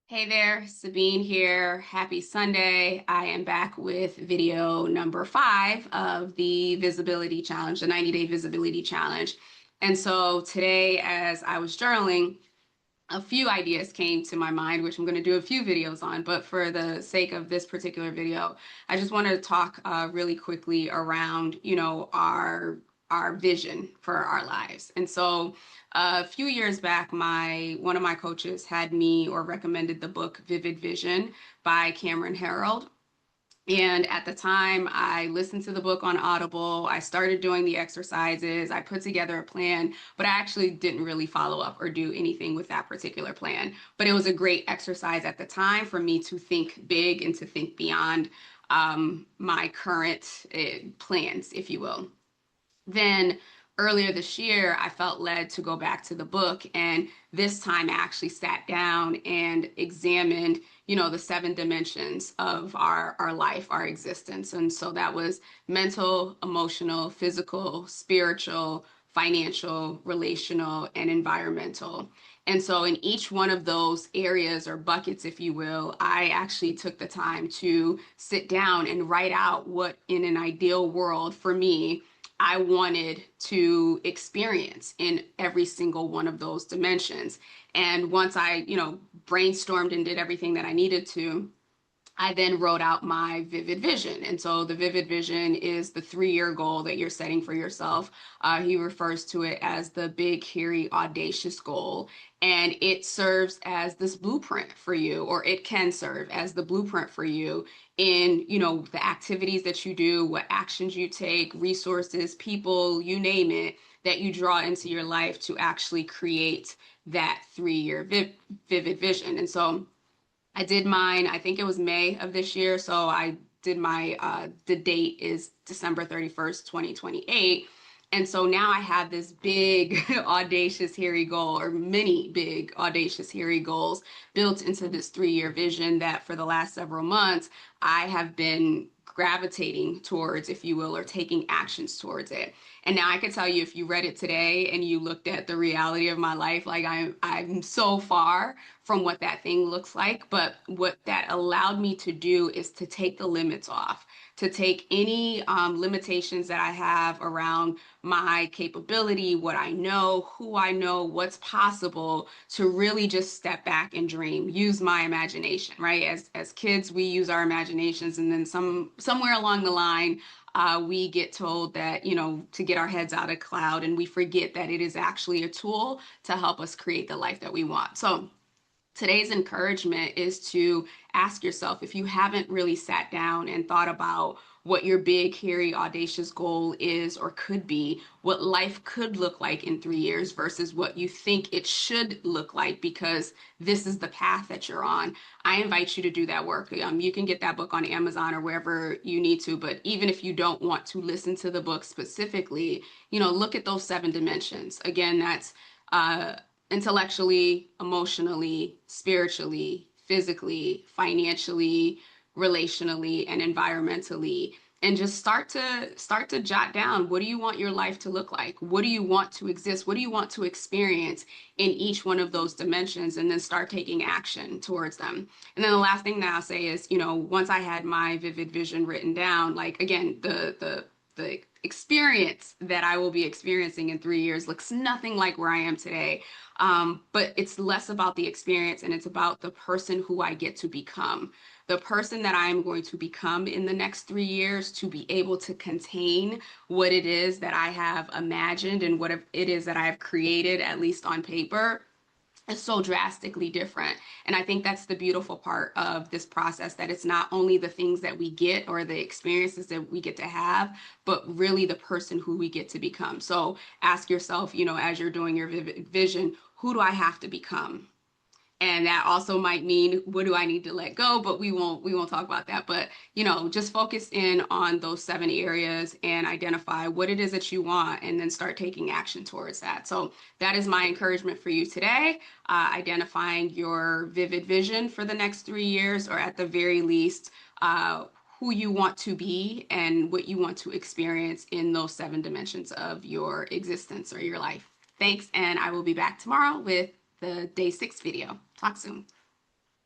Hey there, Sabine here. Happy Sunday. I am back with video number 5 of the visibility challenge, the 90-day visibility challenge. And so today, as I was journaling, a few ideas came to my mind, which I'm going to do a few videos on. But for the sake of this particular video, I just want to talk really quickly around, our vision for our lives. And so a few years back, my one of my coaches had me or recommended the book Vivid Vision by Cameron Harreld. And at the time, I listened to the book on Audible. I started doing the exercises. I put together a plan, but I actually didn't really follow up or do anything with that particular plan. But it was a great exercise at the time for me to think big and to think beyond my current plans, if you will. Then earlier this year, I felt led to go back to the book. And this time I actually sat down and examined, the 7 dimensions of our life, our existence. And so that was mental, emotional, physical, spiritual, financial, relational, and environmental. And so in each one of those areas or buckets, if you will, I actually took the time to sit down and write out what in an ideal world for me I wanted to experience in every single one of those dimensions. And once I, brainstormed and did everything that I needed to, I then wrote out my vivid vision. And so the vivid vision is the 3-year goal that you're setting for yourself. He refers to it as the big, hairy, audacious goal. And it serves as this blueprint for you, or it can serve as the blueprint for you in, the activities that you do, what actions you take, resources, people, you name it, that you draw into your life to actually create that 3-year vivid vision. And so I did mine, I think it was May of this year. So I did the date is December 31st, 2028. And so now I have this big, audacious, hairy goal, or many big, audacious, hairy goals built into this 3-year vision that for the last several months, I have been gravitating towards, if you will, or taking actions towards it. And now I can tell you, if you read it today and you looked at the reality of my life, like I'm so far from what that thing looks like. But what that allowed me to do is to take the limits off, to take any limitations that I have around my capability, what I know, who I know, what's possible, to really just step back and dream, use my imagination, right? As kids, we use our imaginations, and then somewhere along the line, we get told that, to get our heads out of cloud, and we forget that it is actually a tool to help us create the life that we want. So today's encouragement is to ask yourself, if you haven't really sat down and thought about what your big, hairy, audacious goal is or could be, what life could look like in 3 years versus what you think it should look like because this is the path that you're on. I invite you to do that work. You can get that book on Amazon or wherever you need to, but even if you don't want to listen to the book specifically, look at those 7 dimensions. Again, that's intellectually, emotionally, spiritually, physically, financially, relationally, and environmentally. And just start to jot down, what do you want your life to look like? What do you want to exist? What do you want to experience in each one of those dimensions? And then start taking action towards them. And then the last thing that I'll say is, once I had my vivid vision written down, like again, the experience that I will be experiencing in 3 years looks nothing like where I am today. But it's less about the experience and it's about the person who I get to become. The person that I am going to become in the next 3 years, to be able to contain what it is that I have imagined and what it is that I have created, at least on paper, is so drastically different. And I think that's the beautiful part of this process, that it's not only the things that we get or the experiences that we get to have, but really the person who we get to become. So ask yourself, as you're doing your vision, who do I have to become? And that also might mean, what do I need to let go? But we won't talk about that. But, just focus in on those 7 areas and identify what it is that you want, and then start taking action towards that. So that is my encouragement for you today, identifying your vivid vision for the next 3 years, or at the very least, who you want to be and what you want to experience in those 7 dimensions of your existence or your life. Thanks, and I will be back tomorrow with the day 6 video. Talk soon.